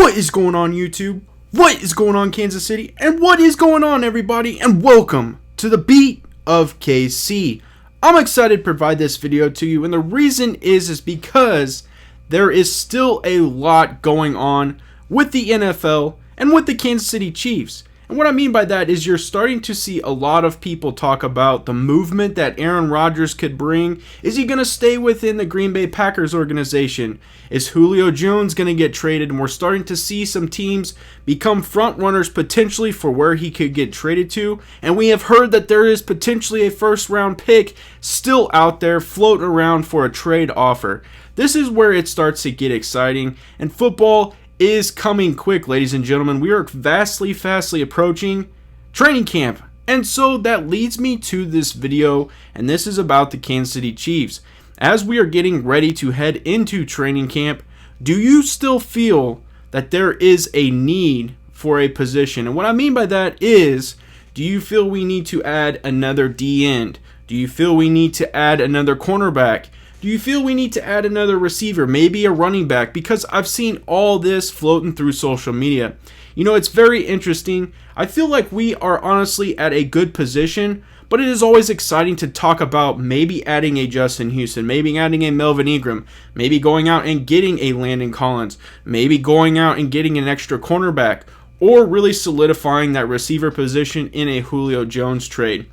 What is going on, YouTube? What is going on, Kansas City? And what is going on, everybody? And welcome to the Beat of KC. I'm excited to provide this video to you, and the reason is because there is still a lot going on with the NFL and with the Kansas City Chiefs. And what I mean by that is you're starting to see a lot of people talk about the movement that Aaron Rodgers could bring. Is he going to stay within the Green Bay Packers organization? Is Julio Jones going to get traded? And we're starting to see some teams become front runners potentially for where he could get traded to. And we have heard that there is potentially a first round pick still out there floating around for a trade offer. This is where it starts to get exciting, and football is coming quick, ladies and gentlemen. We are fastly approaching training camp. And so that leads me to this video, and this is about the Kansas City Chiefs. As we are getting ready to head into training camp, do you still feel that there is a need for a position? And what I mean by that is, do you feel we need to add another D-end? Do you feel we need to add another cornerback? Do you feel we need to add another receiver, maybe a running back? Because I've seen all this floating through social media. You know, it's very interesting. I feel like we are honestly at a good position, but it is always exciting to talk about maybe adding a Justin Houston, maybe adding a Melvin Ingram, maybe going out and getting a Landon Collins, maybe going out and getting an extra cornerback, or really solidifying that receiver position in a Julio Jones trade.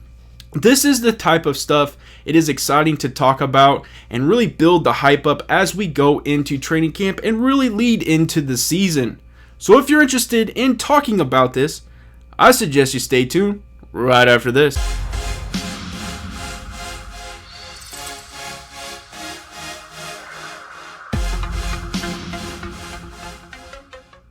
This is the type of stuff it is exciting to talk about and really build the hype up as we go into training camp and really lead into the season. So if you're interested in talking about this, I suggest you stay tuned right after this.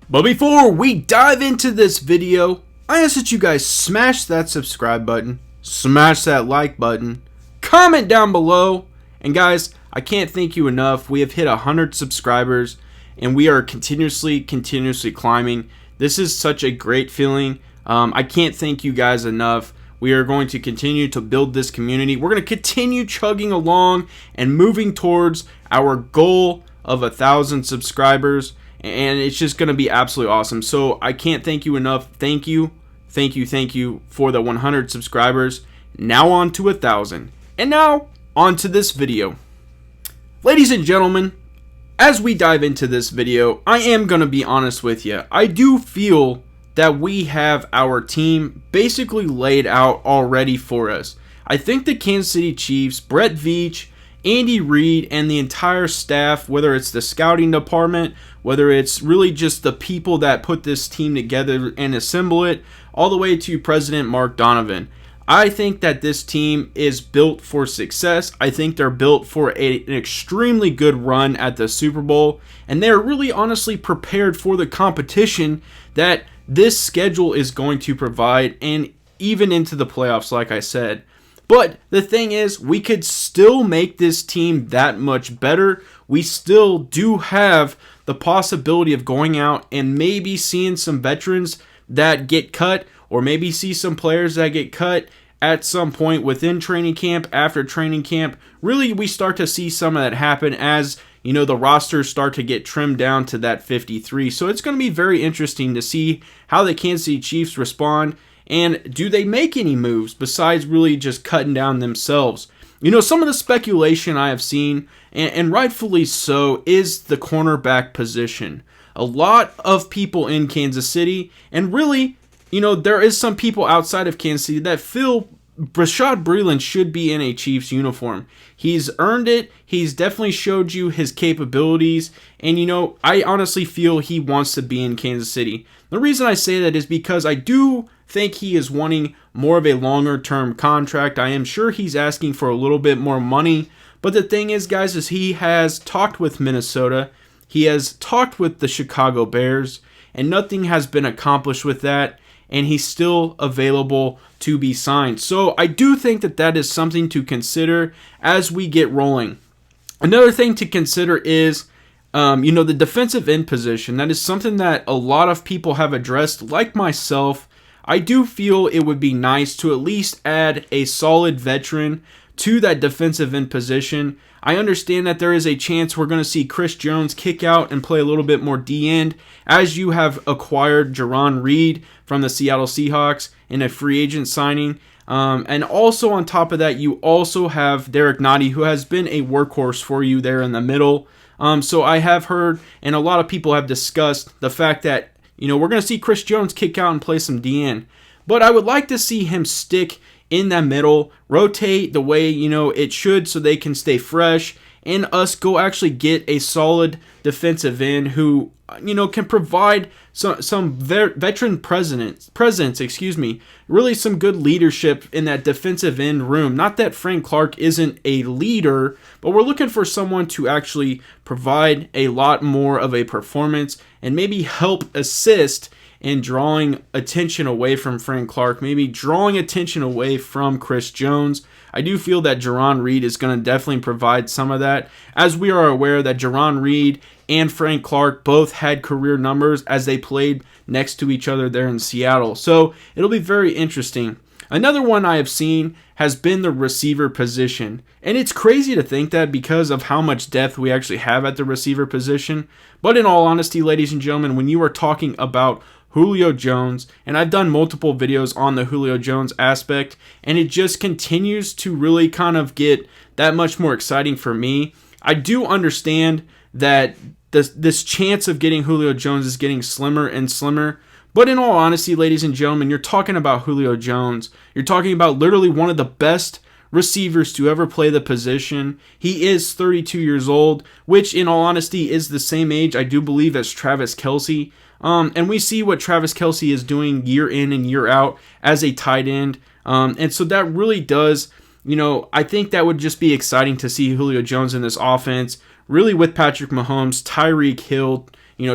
But before we dive into this video, I ask that you guys smash that subscribe button, smash that like button, comment down below, and guys, I can't thank you enough. We have hit 100 subscribers and we are continuously climbing. This is such a great feeling. I can't thank you guys enough. We are going to continue to build this community. We're going to continue chugging along and moving towards our goal of 1,000 subscribers, and it's just going to be absolutely awesome. So I can't thank you enough. Thank you for the 100 subscribers. Now on to 1,000. And now on to this video. Ladies and gentlemen, as we dive into this video, I am going to be honest with you. I do feel that we have our team basically laid out already for us. I think the Kansas City Chiefs, Brett Veach, Andy Reid, and the entire staff, whether it's the scouting department, whether it's really just the people that put this team together and assemble it, all the way to President Mark Donovan. I think that this team is built for success. I think they're built for an extremely good run at the Super Bowl, and they're really honestly prepared for the competition that this schedule is going to provide, and even into the playoffs, like I said. But the thing is, we could still make this team that much better. We still do have the possibility of going out and maybe seeing some veterans that get cut, or maybe see some players that get cut at some point within training camp, after training camp. Really, we start to see some of that happen as, you know, the rosters start to get trimmed down to that 53. So it's going to be very interesting to see how the Kansas City Chiefs respond, and do they make any moves besides really just cutting down themselves. You know, some of the speculation I have seen, and rightfully so, is the cornerback position. A lot of people in Kansas City, and really, you know, there is some people outside of Kansas City that feel Bashaud Breeland should be in a Chiefs uniform. He's earned it. He's definitely showed you his capabilities. And, you know, I honestly feel he wants to be in Kansas City. The reason I say that is because I do think he is wanting more of a longer term contract. I am sure he's asking for a little bit more money. But the thing is, guys, is he has talked with Minnesota. He has talked with the Chicago Bears, and nothing has been accomplished with that, and he's still available to be signed. So I do think that that is something to consider as we get rolling. Another thing to consider is, the defensive end position. That is something that a lot of people have addressed, like myself. I do feel it would be nice to at least add a solid veteran to that defensive end position. I understand that there is a chance we're going to see Chris Jones kick out and play a little bit more D-end, as you have acquired Jarran Reed from the Seattle Seahawks in a free agent signing. And also on top of that, you also have Derek Nottie, who has been a workhorse for you there in the middle. So I have heard, and a lot of people have discussed the fact that, we're going to see Chris Jones kick out and play some D-end. But I would like to see him stick in that middle, rotate the way, it should, so they can stay fresh, and us go actually get a solid defensive end who, can provide some veteran presence, really some good leadership in that defensive end room. Not that Frank Clark isn't a leader, but we're looking for someone to actually provide a lot more of a performance and maybe help assist in drawing attention away from Frank Clark, maybe drawing attention away from Chris Jones. I do feel that Jarran Reed is going to definitely provide some of that, as we are aware that Jarran Reed and Frank Clark both had career numbers as they played next to each other there in Seattle. So it'll be very interesting. Another one I have seen has been the receiver position. And it's crazy to think that because of how much depth we actually have at the receiver position. But in all honesty, ladies and gentlemen, when you are talking about Julio Jones, and I've done multiple videos on the Julio Jones aspect, and it just continues to really kind of get that much more exciting for me. I do understand that this chance of getting Julio Jones is getting slimmer and slimmer, but in all honesty, ladies and gentlemen, you're talking about Julio Jones. You're talking about literally one of the best receivers to ever play the position. He is 32 years old, which in all honesty is the same age, I do believe, as Travis Kelce. And we see what Travis Kelce is doing year in and year out as a tight end. And so that really does, I think that would just be exciting to see Julio Jones in this offense, really with Patrick Mahomes, Tyreek Hill,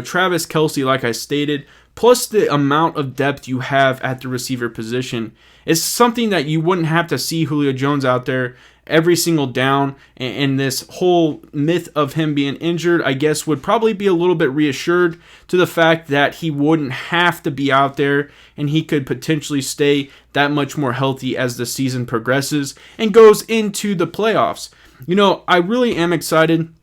Travis Kelce, like I stated, plus the amount of depth you have at the receiver position. It's something that you wouldn't have to see Julio Jones out there every single down, and this whole myth of him being injured, I guess, would probably be a little bit reassured to the fact that he wouldn't have to be out there and he could potentially stay that much more healthy as the season progresses and goes into the playoffs. I really am excited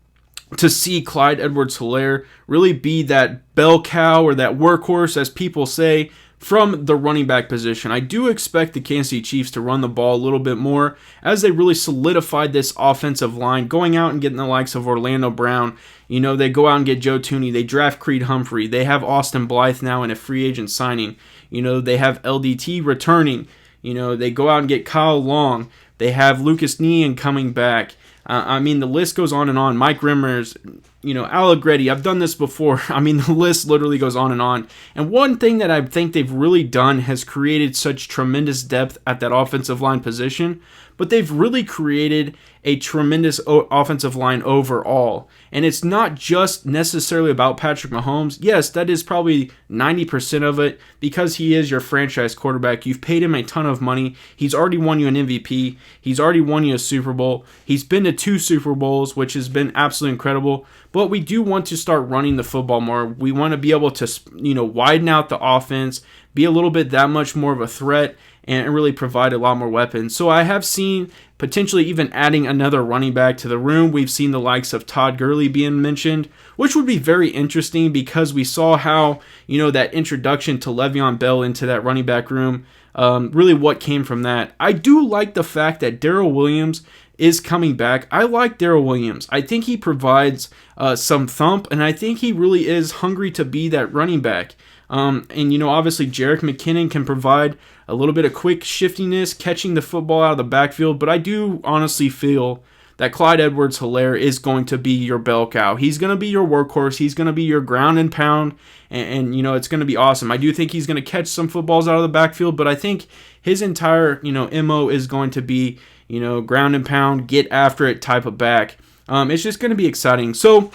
to see Clyde Edwards-Helaire really be that bell cow or that workhorse, as people say, from the running back position. I do expect the Kansas City Chiefs to run the ball a little bit more as they really solidified this offensive line, going out and getting the likes of Orlando Brown. They go out and get Joe Thuney. They draft Creed Humphrey. They have Austin Blythe now in a free agent signing. They have LDT returning. They go out and get Kyle Long. They have Lucas Nian coming back. The list goes on and on. Mike Rimmers, Allegretti. I've done this before. The list literally goes on. And one thing that I think they've really done has created such tremendous depth at that offensive line position, but they've really created a tremendous offensive line overall. And it's not just necessarily about Patrick Mahomes. Yes, that is probably 90% of it because he is your franchise quarterback. You've paid him a ton of money. He's already won you an MVP. He's already won you a Super Bowl. He's been to 2 Super Bowls, which has been absolutely incredible. But we do want to start running the football more. We want to be able to, widen out the offense, be a little bit that much more of a threat, and really provide a lot more weapons. So I have seen potentially even adding another running back to the room. We've seen the likes of Todd Gurley being mentioned, which would be very interesting because we saw how, that introduction to Le'Veon Bell into that running back room, really what came from that. I do like the fact that Darrell Williams is coming back. I like Darrell Williams. I think he provides some thump, and I think he really is hungry to be that running back. Obviously Jerick McKinnon can provide a little bit of quick shiftiness, catching the football out of the backfield, but I do honestly feel that Clyde Edwards-Helaire is going to be your bell cow. He's going to be your workhorse. He's going to be your ground and pound, and it's going to be awesome. I do think he's going to catch some footballs out of the backfield, but I think his entire, MO is going to be, ground and pound, get after it type of back. It's just going to be exciting. So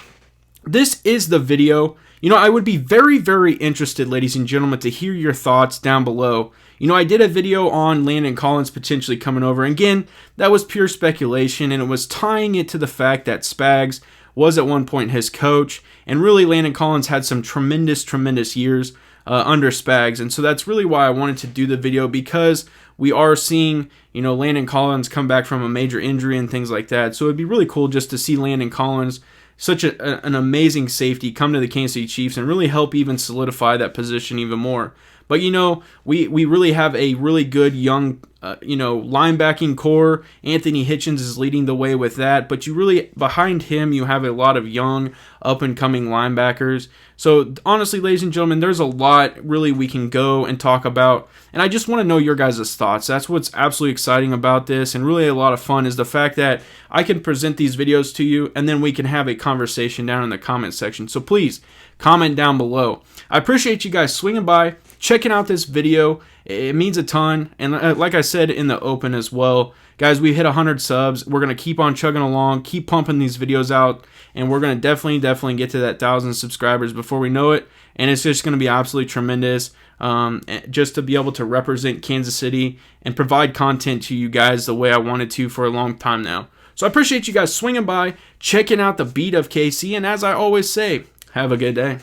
this is the video. I would be very, very interested, ladies and gentlemen, to hear your thoughts down below. I did a video on Landon Collins potentially coming over. And again, that was pure speculation, and it was tying it to the fact that Spags was at one point his coach. And really, Landon Collins had some tremendous, tremendous years under Spags. And so that's really why I wanted to do the video, because we are seeing, Landon Collins come back from a major injury and things like that. So it'd be really cool just to see Landon Collins, such an amazing safety, come to the Kansas City Chiefs and really help even solidify that position even more. But, we really have a really good young, linebacking core. Anthony Hitchens is leading the way with that. But behind him, you have a lot of young, up-and-coming linebackers. So, honestly, ladies and gentlemen, there's a lot really we can go and talk about. And I just want to know your guys' thoughts. That's what's absolutely exciting about this, and really a lot of fun, is the fact that I can present these videos to you, and then we can have a conversation down in the comment section. So please, comment down below. I appreciate you guys swinging by, checking out this video. It means a ton. And like I said in the open as well, guys, we hit 100 subs. We're going to keep on chugging along, keep pumping these videos out, and we're going to definitely get to that 1,000 subscribers before we know it. And it's just going to be absolutely tremendous, just to be able to represent Kansas City and provide content to you guys the way I wanted to for a long time now. So I appreciate you guys swinging by, checking out the beat of KC, and as I always say, have a good day.